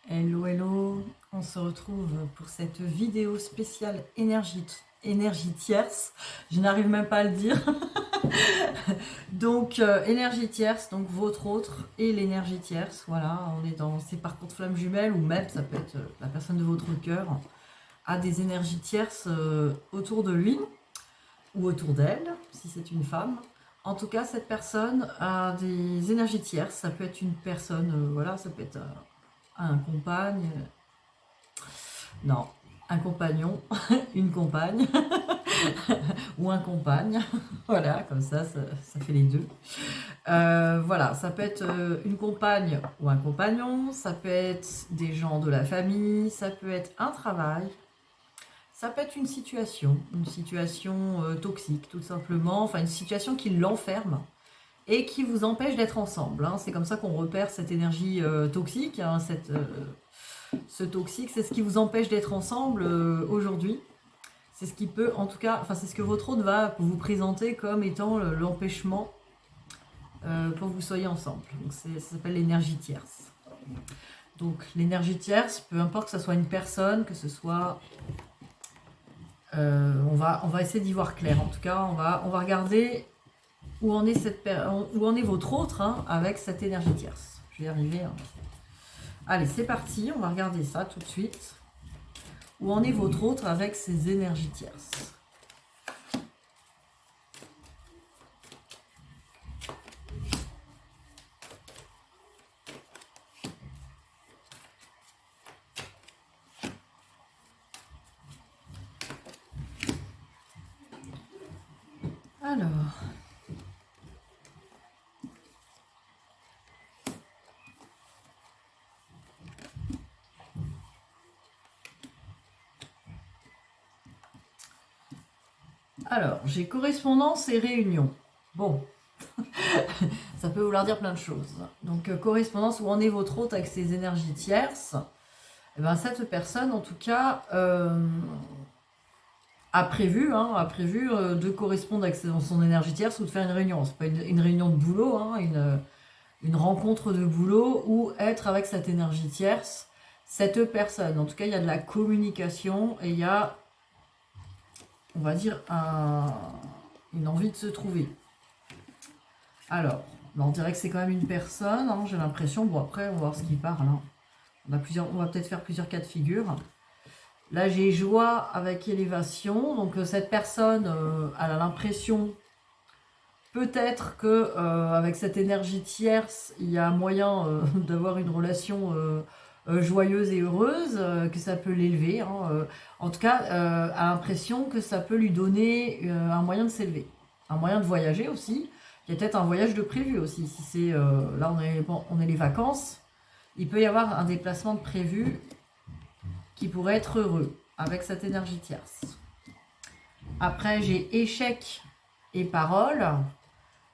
Hello, hello, on se retrouve pour cette vidéo spéciale énergie tierce. Je n'arrive même pas à le dire. Donc, énergie tierce, donc votre autre et l'énergie tierce. Voilà, on est dans ces parcours de flammes jumelles ou même ça peut être la personne de votre cœur a des énergies tierces autour de lui ou autour d'elle, si c'est une femme. En tout cas, cette personne a des énergies tierces. Ça peut être une personne, voilà, ça peut être un compagne, non, un compagnon, une compagne, ou un compagne, voilà, comme ça fait les deux. Voilà, ça peut être une compagne ou un compagnon, ça peut être des gens de la famille, ça peut être un travail, ça peut être une situation toxique tout simplement, enfin une situation qui l'enferme et qui vous empêche d'être ensemble, hein. C'est comme ça qu'on repère cette énergie toxique, hein, ce toxique, c'est ce qui vous empêche d'être ensemble aujourd'hui. C'est ce qui peut, en tout cas, enfin c'est ce que votre hôte va vous présenter comme étant l'empêchement pour que vous soyez ensemble. Donc ça s'appelle l'énergie tierce. Donc l'énergie tierce, peu importe que ce soit une personne, que ce soit... on va essayer d'y voir clair. En tout cas, on va regarder où en est votre autre, hein, avec cette énergie tierce. Je vais y arriver. Hein. Allez, c'est parti, on va regarder ça tout de suite. Où en est votre autre avec ses énergies tierces? Alors... Alors, j'ai correspondance et réunion. Bon, ça peut vouloir dire plein de choses. Donc, correspondance, où en est votre hôte avec ses énergies tierces? Eh ben, cette personne, en tout cas, a prévu de correspondre avec son énergie tierce ou de faire une réunion. C'est pas une réunion de boulot, hein, une rencontre de boulot, ou être avec cette énergie tierce, cette personne. En tout cas, il y a de la communication et il y a, on va dire, une envie de se trouver. Alors, on dirait que c'est quand même une personne, hein, j'ai l'impression. Bon, après, on va voir ce qu'il parle. Hein. On va peut-être faire plusieurs cas de figure. Là, j'ai joie avec élévation. Donc, cette personne, elle a l'impression, peut-être que avec cette énergie tierce, il y a moyen d'avoir une relation joyeuse et heureuse, que ça peut l'élever. Hein, en tout cas, a l'impression que ça peut lui donner un moyen de s'élever, un moyen de voyager aussi. Il y a peut-être un voyage de prévu aussi. Si c'est là, on est les vacances, il peut y avoir un déplacement de prévu qui pourrait être heureux avec cette énergie tierce. Après, j'ai échec et parole.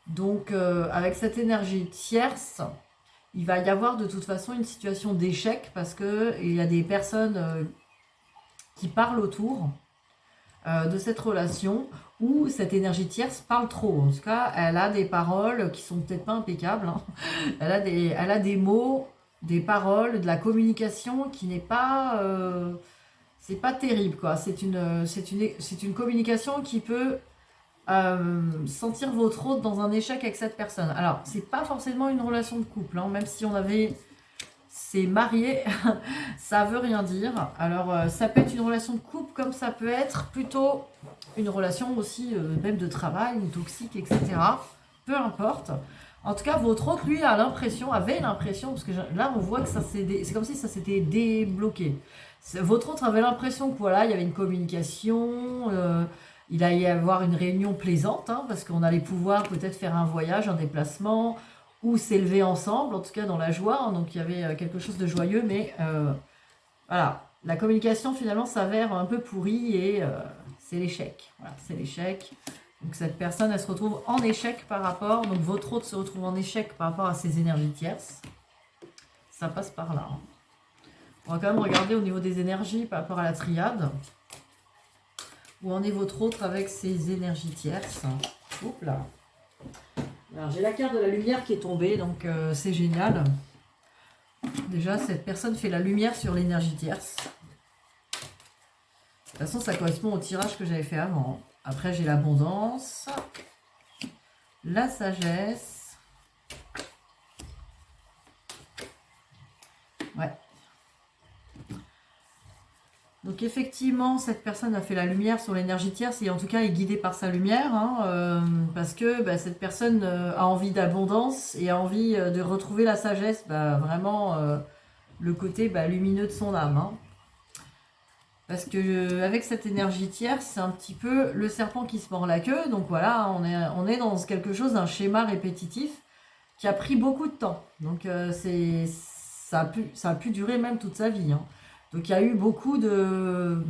Donc, avec cette énergie tierce, il va y avoir de toute façon une situation d'échec parce qu'il y a des personnes qui parlent autour de cette relation où cette énergie tierce parle trop. En tout cas, elle a des paroles qui sont peut-être pas impeccables. Hein. Elle a des mots, des paroles, de la communication qui n'est pas... c'est pas terrible, quoi. C'est une communication qui peut sentir votre hôte dans un échec avec cette personne. Alors, c'est pas forcément une relation de couple, hein, même si on avait... C'est marié, ça veut rien dire. Alors, ça peut être une relation de couple, comme ça peut être plutôt une relation aussi, même de travail, ou toxique, etc. Peu importe. En tout cas, votre hôte, lui, avait l'impression, parce que là, on voit que c'est comme si ça s'était débloqué. Votre hôte avait l'impression que voilà, il y avait une communication, il allait y avoir une réunion plaisante, hein, parce qu'on allait pouvoir peut-être faire un voyage, un déplacement, ou s'élever ensemble, en tout cas dans la joie. Hein, donc il y avait quelque chose de joyeux, mais voilà, la communication finalement s'avère un peu pourrie et c'est l'échec. Voilà, c'est l'échec. Donc cette personne, elle se retrouve en échec par rapport, donc votre hôte se retrouve en échec par rapport à ses énergies tierces. Ça passe par là. Hein. On va quand même regarder au niveau des énergies par rapport à la triade. Où en est votre autre avec ses énergies tierces? Oups là. Alors j'ai la carte de la lumière qui est tombée, donc c'est génial. Déjà, cette personne fait la lumière sur l'énergie tierce. De toute façon, ça correspond au tirage que j'avais fait avant. Après, j'ai l'abondance, la sagesse. Ouais. Donc effectivement, cette personne a fait la lumière sur l'énergie tierce et en tout cas est guidée par sa lumière, hein, parce que bah, cette personne a envie d'abondance et a envie de retrouver la sagesse, bah, vraiment le côté bah, lumineux de son âme. Hein. Parce que avec cette énergie tierce, c'est un petit peu le serpent qui se mord la queue. Donc voilà, on est dans quelque chose, d'un schéma répétitif qui a pris beaucoup de temps. Donc ça a pu durer même toute sa vie. Hein. Donc il y a eu beaucoup de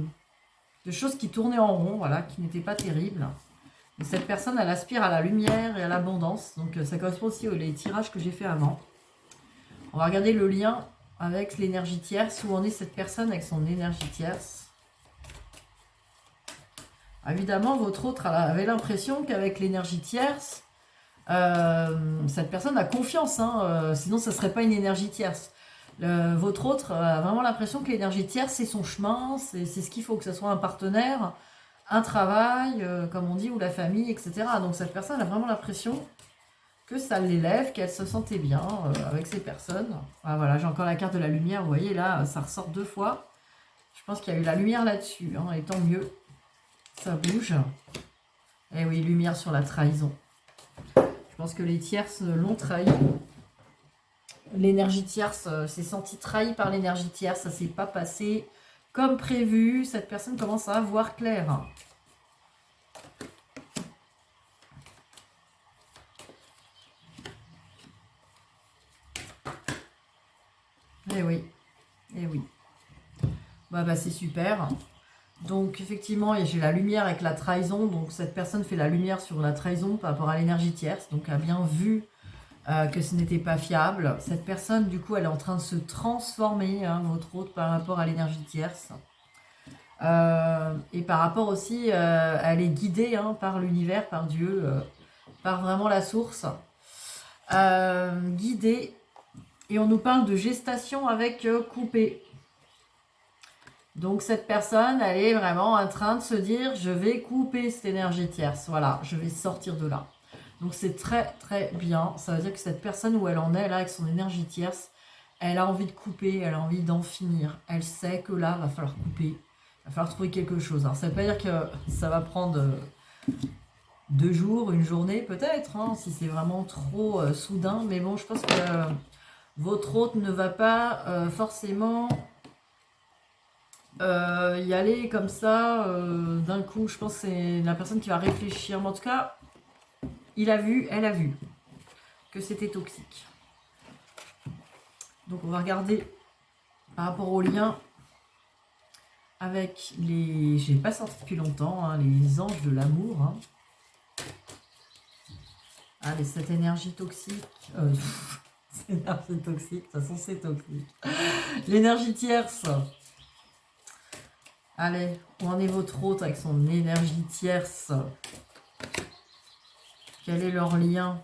choses qui tournaient en rond, voilà, qui n'étaient pas terribles. Et cette personne, elle aspire à la lumière et à l'abondance. Donc ça correspond aussi aux tirages que j'ai fait avant. On va regarder le lien avec l'énergie tierce, où en est cette personne avec son énergie tierce. Évidemment, votre autre avait l'impression qu'avec l'énergie tierce, cette personne a confiance, hein, sinon ça ne serait pas une énergie tierce. Votre autre a vraiment l'impression que l'énergie tierce, c'est son chemin, c'est ce qu'il faut, que ce soit un partenaire, un travail, comme on dit, ou la famille, etc. Donc cette personne a vraiment l'impression que ça l'élève, qu'elle se sentait bien avec ces personnes. Ah, voilà, j'ai encore la carte de la lumière, vous voyez, là, ça ressort 2 fois. Je pense qu'il y a eu la lumière là-dessus, hein, et tant mieux. Ça bouge. Eh oui, lumière sur la trahison. Je pense que les tierces l'ont trahi. L'énergie tierce s'est sentie trahie par l'énergie tierce. Ça ne s'est pas passé comme prévu. Cette personne commence à voir clair. Eh oui. Eh oui. Bah c'est super. Donc effectivement, j'ai la lumière avec la trahison. Donc cette personne fait la lumière sur la trahison par rapport à l'énergie tierce. Donc a bien vu que ce n'était pas fiable. Cette personne, du coup, elle est en train de se transformer, hein, votre autre, par rapport à l'énergie tierce. Et par rapport aussi, elle est guidée hein, par l'univers, par Dieu, par vraiment la source. Guidée. Et on nous parle de gestation avec coupé. Donc cette personne, elle est vraiment en train de se dire, je vais couper cette énergie tierce. Voilà, je vais sortir de là. Donc c'est très très bien. Ça veut dire que cette personne où elle en est là avec son énergie tierce, elle a envie de couper, elle a envie d'en finir. Elle sait que là, va falloir couper. Il va falloir trouver quelque chose. Alors ça ne veut pas dire que ça va prendre 2 jours, une journée peut-être, hein, si c'est vraiment trop soudain. Mais bon, je pense que votre hôte ne va pas forcément y aller comme ça d'un coup. Je pense que c'est la personne qui va réfléchir. Mais en tout cas, il a vu, elle a vu que c'était toxique. Donc on va regarder par rapport au lien avec les... J'ai pas sorti depuis longtemps, hein, les anges de l'amour. Hein. Allez, cette énergie toxique... cette énergie toxique, de toute façon c'est toxique. L'énergie tierce. Allez, où en est votre autre avec son énergie tierce? Quel est leur lien?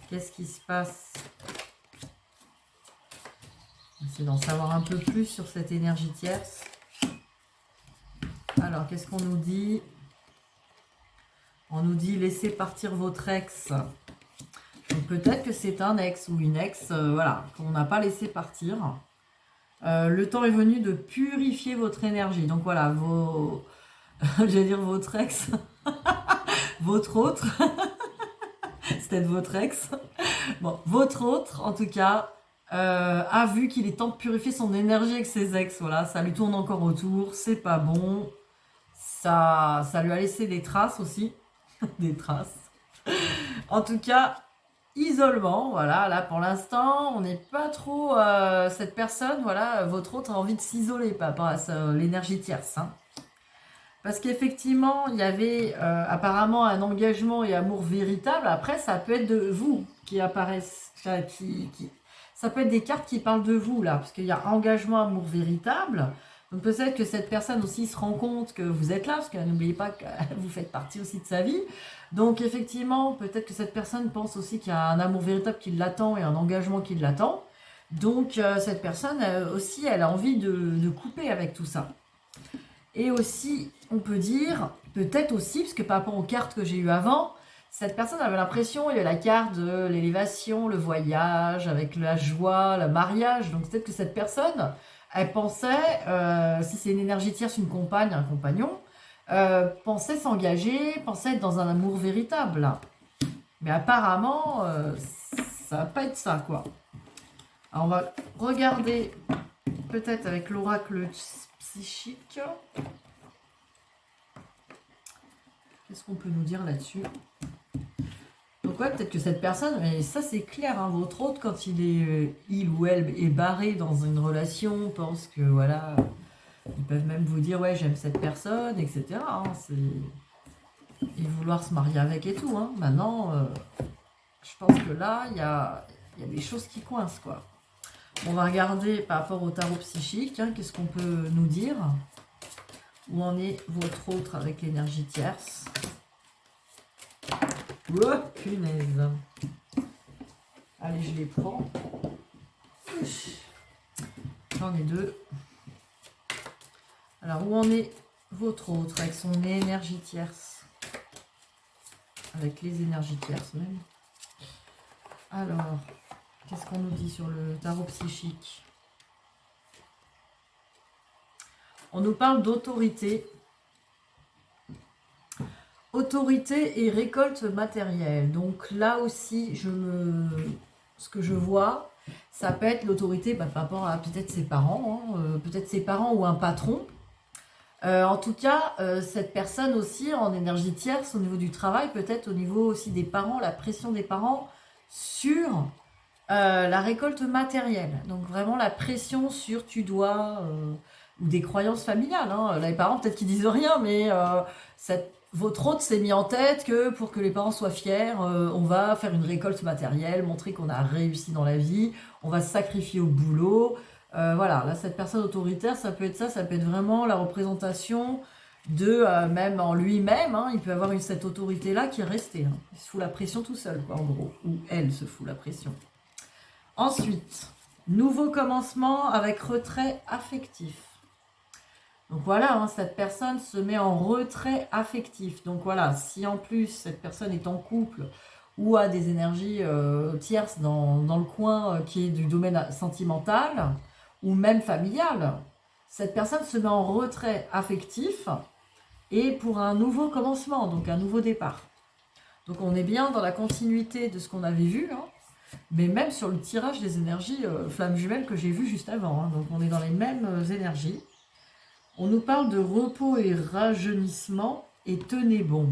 Qu'est-ce qui se passe? On va essayer d'en savoir un peu plus sur cette énergie tierce. Alors, qu'est-ce qu'on nous dit? On nous dit laissez partir votre ex. Donc peut-être que c'est un ex ou une ex, voilà, qu'on n'a pas laissé partir. Le temps est venu de purifier votre énergie. Donc voilà, vos... J'allais dire votre ex. Votre autre. C'est peut-être votre ex. Bon, votre autre, en tout cas, a vu qu'il est temps de purifier son énergie avec ses ex. Voilà, ça lui tourne encore autour. C'est pas bon. Ça lui a laissé des traces aussi. Des traces. En tout cas... Isolement, voilà, là pour l'instant, on n'est pas trop... cette personne, voilà, votre autre a envie de s'isoler par rapport à l'énergie tierce. Hein. Parce qu'effectivement, il y avait apparemment un engagement et amour véritable. Après, ça peut être de vous qui apparaissent, ça peut être des cartes qui parlent de vous, là, parce qu'il y a engagement, amour véritable. Donc peut-être que cette personne aussi se rend compte que vous êtes là, parce que n'oubliez pas que vous faites partie aussi de sa vie. Donc effectivement, peut-être que cette personne pense aussi qu'il y a un amour véritable qui l'attend et un engagement qui l'attend. Donc, cette personne aussi, elle a envie de couper avec tout ça. Et aussi, on peut dire, peut-être aussi, parce que par rapport aux cartes que j'ai eues avant, cette personne avait l'impression, il y a la carte de l'élévation, le voyage, avec la joie, le mariage. Donc peut-être que cette personne, elle pensait, si c'est une énergie tierce, une compagne, un compagnon, pensait s'engager, pensait être dans un amour véritable. Là. Mais apparemment, ça va pas être ça, quoi. Alors on va regarder peut-être avec l'oracle psychique. Qu'est-ce qu'on peut nous dire là-dessus? Donc ouais, peut-être que cette personne, mais ça c'est clair, hein, votre hôte, quand il ou elle est barré dans une relation, pense que voilà, ils peuvent même vous dire ouais j'aime cette personne, etc. Hein, et vouloir se marier avec et tout. Hein. Maintenant, je pense que là, il y a des choses qui coincent, quoi. On va regarder par rapport au tarot psychique, hein, qu'est-ce qu'on peut nous dire? Où en est votre autre avec l'énergie tierce? Oh, punaise. Allez, je les prends. J'en ai deux. Alors, où en est votre autre avec son énergie tierce? Avec les énergies tierces même. Alors, qu'est-ce qu'on nous dit sur le tarot psychique? On nous parle d'autorité. Autorité et récolte matérielle. Donc là aussi, ce que je vois, ça peut être l'autorité par rapport à peut-être ses parents, hein, peut-être ses parents ou un patron. En tout cas, cette personne aussi en énergie tierce au niveau du travail, peut-être au niveau aussi des parents, la pression des parents sur la récolte matérielle. Donc vraiment la pression sur tu dois, ou des croyances familiales. Hein. Là, les parents peut-être qu'ils disent rien, mais votre hôte s'est mis en tête que pour que les parents soient fiers, on va faire une récolte matérielle, montrer qu'on a réussi dans la vie, on va se sacrifier au boulot. Voilà, là cette personne autoritaire, ça peut être ça, ça peut être vraiment la représentation de même en lui-même, hein, il peut avoir cette autorité-là qui est restée. Hein. Il se fout la pression tout seul, quoi, en gros. Ou elle se fout la pression. Ensuite, nouveau commencement avec retrait affectif. Donc voilà, hein, cette personne se met en retrait affectif. Donc voilà, si en plus cette personne est en couple ou a des énergies tierces dans le coin qui est du domaine sentimental ou même familial, cette personne se met en retrait affectif et pour un nouveau commencement, donc un nouveau départ. Donc on est bien dans la continuité de ce qu'on avait vu, hein, mais même sur le tirage des énergies flammes jumelles que j'ai vu juste avant. Hein, donc on est dans les mêmes énergies. On nous parle de repos et rajeunissement et tenez bon.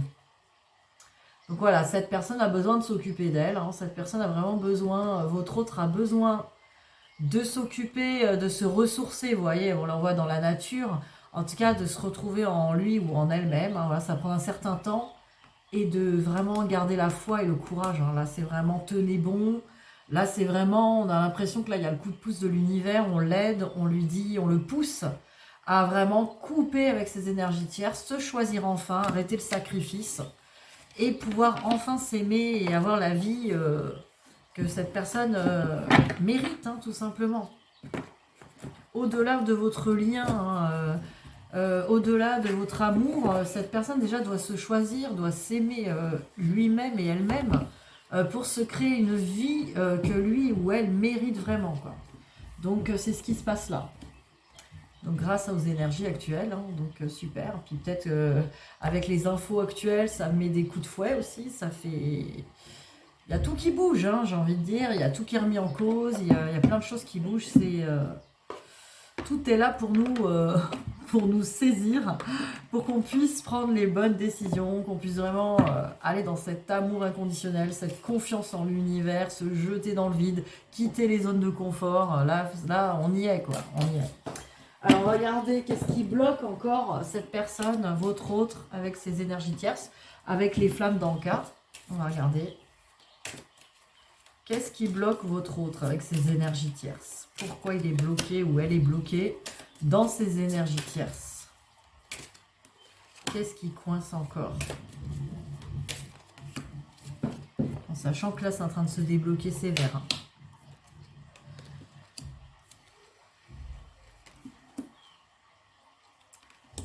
Donc voilà, cette personne a besoin de s'occuper d'elle. Hein, cette personne a vraiment besoin, votre autre a besoin de s'occuper, de se ressourcer. Vous voyez, on l'envoie dans la nature. En tout cas, de se retrouver en lui ou en elle-même. Hein, voilà, ça prend un certain temps. Et de vraiment garder la foi et le courage. Hein. Là, c'est vraiment tenez bon. Là, c'est vraiment, on a l'impression que là, il y a le coup de pouce de l'univers. On l'aide, on lui dit, on le pousse à vraiment couper avec ses énergies tierces, se choisir enfin, arrêter le sacrifice et pouvoir enfin s'aimer et avoir la vie que cette personne mérite, hein, tout simplement. Au-delà de votre lien, hein, au-delà de votre amour, cette personne déjà doit se choisir, doit s'aimer lui-même et elle-même pour se créer une vie que lui ou elle mérite vraiment, quoi. Donc c'est ce qui se passe là. Donc grâce aux énergies actuelles, hein, donc super. Puis peut-être avec les infos actuelles, ça met des coups de fouet aussi. Ça fait, il y a tout qui bouge, hein, j'ai envie de dire. Il y a tout qui est remis en cause. Il y a plein de choses qui bougent. Tout est là pour nous saisir, pour qu'on puisse prendre les bonnes décisions, qu'on puisse vraiment aller dans cet amour inconditionnel, cette confiance en l'univers, se jeter dans le vide, quitter les zones de confort. Là, on y est, quoi. On y est. Alors, regardez, qu'est-ce qui bloque encore cette personne, votre autre, avec ses énergies tierces, avec les flammes d'Anka. On va regarder. Qu'est-ce qui bloque votre autre avec ses énergies tierces? Pourquoi il est bloqué ou elle est bloquée dans ses énergies tierces? Qu'est-ce qui coince encore? En sachant que là, c'est en train de se débloquer sévère. Hein.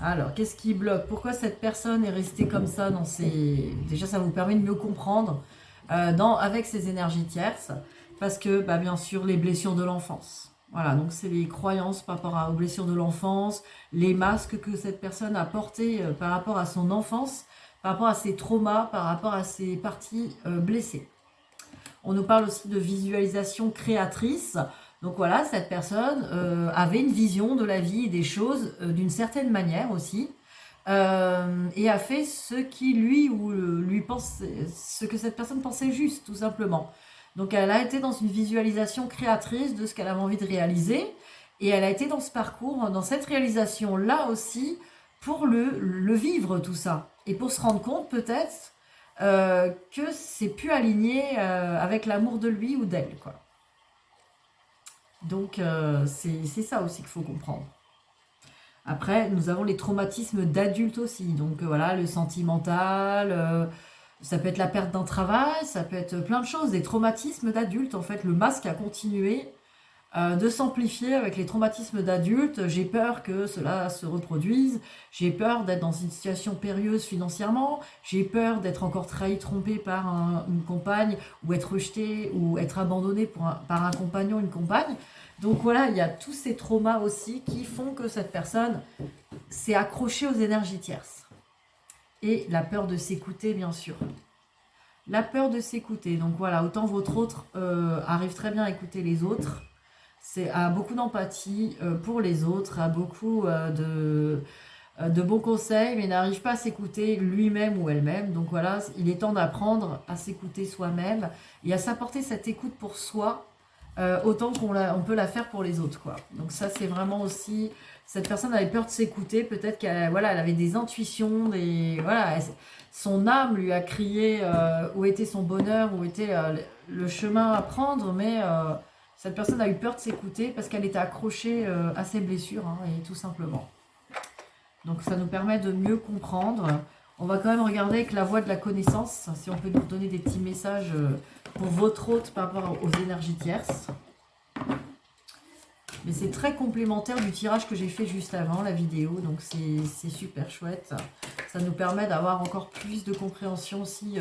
Alors, qu'est-ce qui bloque? Pourquoi cette personne est restée comme ça dans ses... Déjà, ça vous permet de mieux comprendre avec ses énergies tierces. Parce que, bah, bien sûr, les blessures de l'enfance. Voilà, donc c'est les croyances par rapport aux blessures de l'enfance, les masques que cette personne a portés par rapport à son enfance, par rapport à ses traumas, par rapport à ses parties blessées. On nous parle aussi de visualisation créatrice. Donc voilà, cette personne avait une vision de la vie et des choses d'une certaine manière aussi. Et a fait ce qui lui pensait, ce que cette personne pensait juste, tout simplement. Donc elle a été dans une visualisation créatrice de ce qu'elle avait envie de réaliser. Et elle a été dans ce parcours, dans cette réalisation-là aussi, pour le vivre tout ça. Et pour se rendre compte peut-être que c'est plus aligné avec l'amour de lui ou d'elle, quoi. Donc c'est ça aussi qu'il faut comprendre. Après, nous avons les traumatismes d'adultes aussi. Donc voilà, le sentimental, ça peut être la perte d'un travail, ça peut être plein de choses. Des traumatismes d'adultes, en fait, le masque a continué de s'amplifier avec les traumatismes d'adultes. J'ai peur que cela se reproduise. J'ai peur d'être dans une situation périlleuse financièrement. J'ai peur d'être encore trahi, trompé par une compagne, ou être rejeté, ou être abandonné par un compagnon, une compagne. Donc voilà, il y a tous ces traumas aussi qui font que cette personne s'est accrochée aux énergies tierces. Et la peur de s'écouter, bien sûr. La peur de s'écouter. Donc voilà, autant votre autre arrive très bien à écouter les autres, a beaucoup d'empathie pour les autres, a beaucoup de bons conseils, mais n'arrive pas à s'écouter lui-même ou elle-même. Donc voilà, il est temps d'apprendre à s'écouter soi-même et à s'apporter cette écoute pour soi, autant on peut la faire pour les autres, quoi. Donc ça, c'est vraiment aussi... Cette personne avait peur de s'écouter, peut-être qu'elle voilà, elle avait des intuitions, voilà, son âme lui a crié où était son bonheur, où était le chemin à prendre, mais... cette personne a eu peur de s'écouter parce qu'elle était accrochée à ses blessures, hein, et tout simplement. Donc ça nous permet de mieux comprendre. On va quand même regarder avec la voie de la connaissance, si on peut nous donner des petits messages pour votre hôte par rapport aux énergies tierces. Mais c'est très complémentaire du tirage que j'ai fait juste avant, la vidéo, donc c'est super chouette. Ça nous permet d'avoir encore plus de compréhension aussi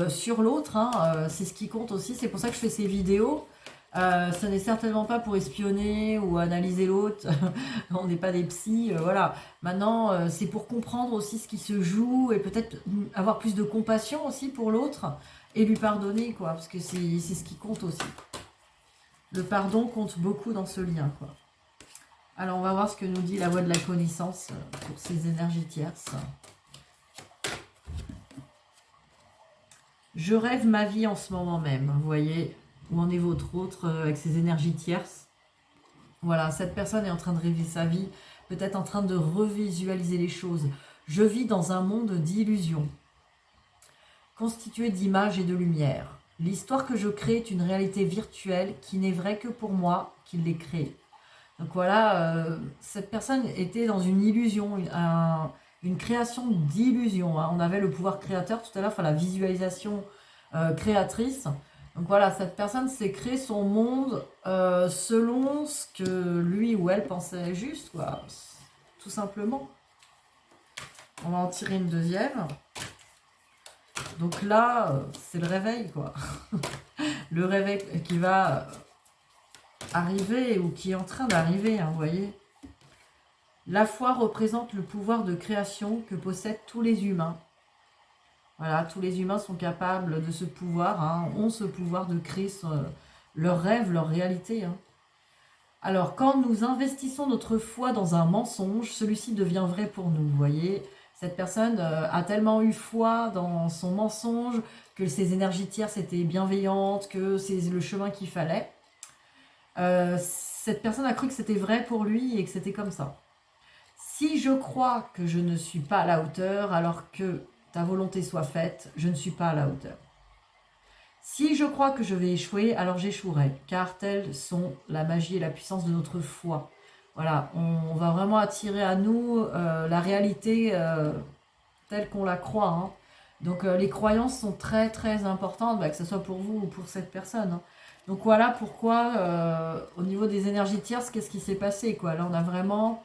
sur l'autre, hein. C'est ce qui compte aussi, c'est pour ça que je fais ces vidéos. Ce n'est certainement pas pour espionner ou analyser l'autre. On n'est pas des psys, voilà. Maintenant, c'est pour comprendre aussi ce qui se joue et peut-être avoir plus de compassion aussi pour l'autre et lui pardonner, quoi, parce que c'est ce qui compte aussi. Le pardon compte beaucoup dans ce lien, quoi. Alors, on va voir ce que nous dit la voie de la connaissance pour ces énergies tierces. Je rêve ma vie en ce moment même, vous voyez. Où en est votre autre avec ses énergies tierces? Voilà, cette personne est en train de rêver sa vie, peut-être en train de revisualiser les choses. Je vis dans un monde d'illusions, constitué d'images et de lumière. L'histoire que je crée est une réalité virtuelle qui n'est vraie que pour moi qui l'ai créée. Donc voilà, cette personne était dans une illusion, une création d'illusion, hein. On avait le pouvoir créateur tout à l'heure, enfin la visualisation créatrice. Donc voilà, cette personne s'est créé son monde selon ce que lui ou elle pensait juste, quoi. Tout simplement. On va en tirer une deuxième. Donc là, c'est le réveil, quoi. Le réveil qui va arriver ou qui est en train d'arriver, hein, vous voyez. La foi représente le pouvoir de création que possèdent tous les humains. Voilà, tous les humains sont capables de ce pouvoir, hein, ont ce pouvoir de créer leur rêve, leur réalité, hein. Alors, quand nous investissons notre foi dans un mensonge, celui-ci devient vrai pour nous, vous voyez. Cette personne a tellement eu foi dans son mensonge que ses énergies tierces étaient bienveillantes, que c'est le chemin qu'il fallait. Cette personne a cru que c'était vrai pour lui et que c'était comme ça. Si je crois que je ne suis pas à la hauteur, alors que ta volonté soit faite, je ne suis pas à la hauteur. Si je crois que je vais échouer, alors j'échouerai, car telles sont la magie et la puissance de notre foi. Voilà, on va vraiment attirer à nous la réalité telle qu'on la croit, hein. Donc les croyances sont très très importantes, que ce soit pour vous ou pour cette personne, hein. Donc voilà pourquoi au niveau des énergies tierces, qu'est-ce qui s'est passé, quoi. Là on a vraiment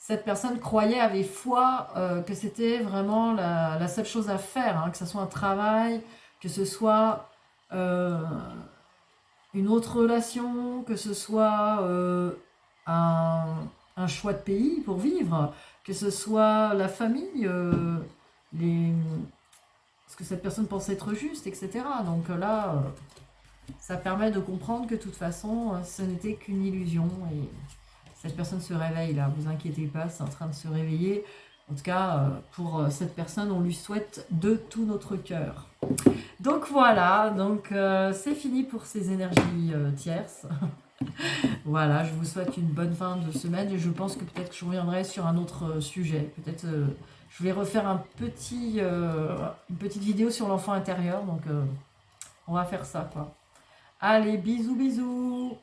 cette personne croyait, avait foi que c'était vraiment la seule chose à faire, hein, que ce soit un travail, que ce soit une autre relation, que ce soit un, un choix de pays pour vivre, que ce soit la famille, les, ce que cette personne pense être juste, etc. Donc là, ça permet de comprendre que de toute façon, ce n'était qu'une illusion et cette personne se réveille là, vous inquiétez pas, c'est en train de se réveiller. En tout cas, pour cette personne, on lui souhaite de tout notre cœur. Donc voilà, donc c'est fini pour ces énergies tierces. Voilà, je vous souhaite une bonne fin de semaine et je pense que peut-être que je reviendrai sur un autre sujet. Peut-être je vais refaire une petite vidéo sur l'enfant intérieur, donc on va faire ça quoi. Allez, bisous bisous.